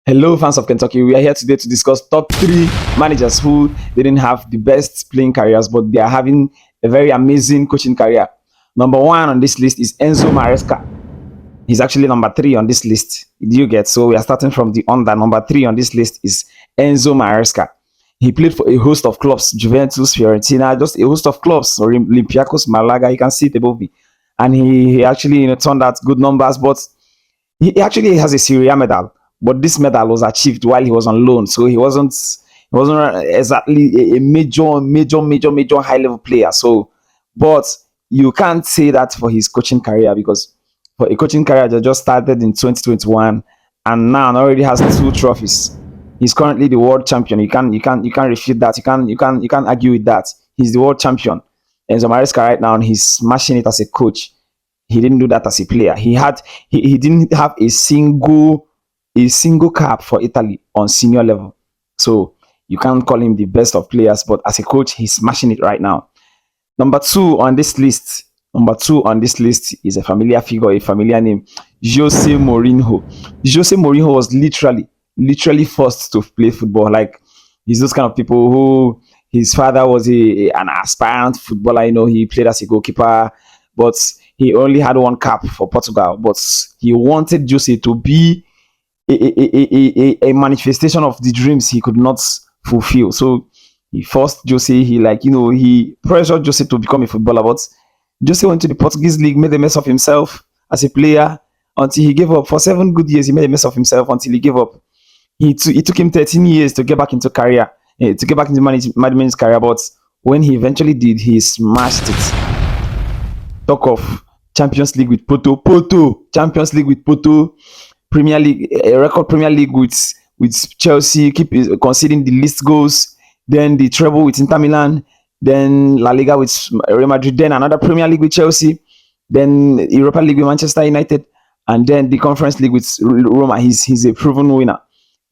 Hello, fans of Kentucky. We are here today to discuss top three managers who didn't have the best playing careers, but they are having a very amazing coaching career. Number one on this list is Enzo Maresca. He's actually number three on this list. Do you get? So we are starting from the under. Number three on this list is Enzo Maresca. He played for a host of clubs: Juventus, Fiorentina, just a host of clubs, or Olympiacos, Malaga. You can see it above me, and he actually turned out good numbers, but he actually has a Syria medal, but this medal was achieved while he was on loan, so he wasn't exactly a major high level player. So, but you can't say that for his coaching career, because for a coaching career that just started in 2021 and now already has two trophies. He's currently the world champion. You can't refute that. You can't argue with that. He's the world champion. Enzo Maresca right now, and he's smashing it as a coach. He didn't do that as a player. He didn't have a single cap for Italy on senior level. So you can't call him the best of players, but as a coach, he's smashing it right now. Number two on this list. Number two on this list is a familiar figure, a familiar name, Jose Mourinho. Jose Mourinho was literally forced to play football. Like, he's those kind of people who his father was an aspirant footballer. He played as a goalkeeper, but he only had one cap for Portugal. But he wanted Jose to be a manifestation of the dreams he could not fulfill. So he forced Jose. He pressured Jose to become a footballer. But Jose went to the Portuguese league, made a mess of himself as a player until he gave up. For 7 good years, he made a mess of himself until he gave up. It took him 13 years to get back into career, to get back into management's career. But when he eventually did, he smashed it. Talk of Champions League with Porto, Champions League with Porto, Premier League, a record Premier League with Chelsea, keep conceding the least goals, then the treble with Inter Milan, then La Liga with Real Madrid, then another Premier League with Chelsea, then Europa League with Manchester United, and then the Conference League with Roma. He's a proven winner.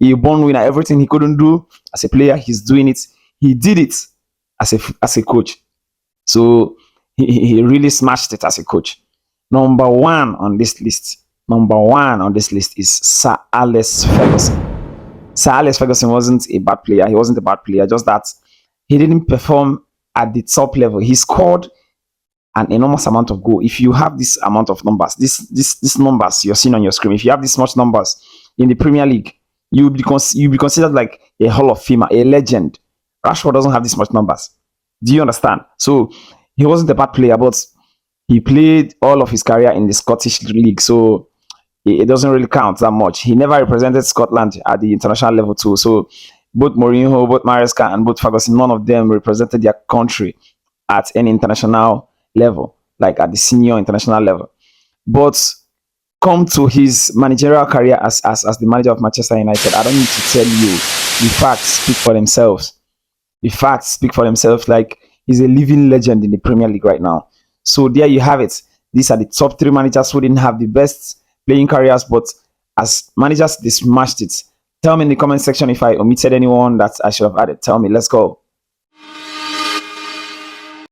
He born winner. Everything he couldn't do as a player, he's doing it. He did it as a coach. So he really smashed it as a coach. Number one on this list. Number one on this list is Sir Alex Ferguson. Sir Alex Ferguson wasn't a bad player. He wasn't a bad player. Just that he didn't perform at the top level. He scored an enormous amount of goal. If you have this amount of numbers, these numbers you're seeing on your screen, if you have this much numbers in the Premier League, you'll be considered like a Hall of Famer, a legend. Rashford doesn't have this much numbers. Do you understand? So he wasn't a bad player, but he played all of his career in the Scottish League, so it doesn't really count that much. He never represented Scotland at the international level too. So both Mourinho, both Maresca, and both Ferguson, none of them represented their country at any international level, like at the senior international level. But come to his managerial career as the manager of Manchester United, I don't need to tell you, the facts speak for themselves. The facts speak for themselves. Like, he's a living legend in the Premier League right now. So there you have it. These are the top three managers who didn't have the best playing careers, but as managers, they smashed it. Tell me in the comment section if I omitted anyone that I should have added. Tell me. Let's go.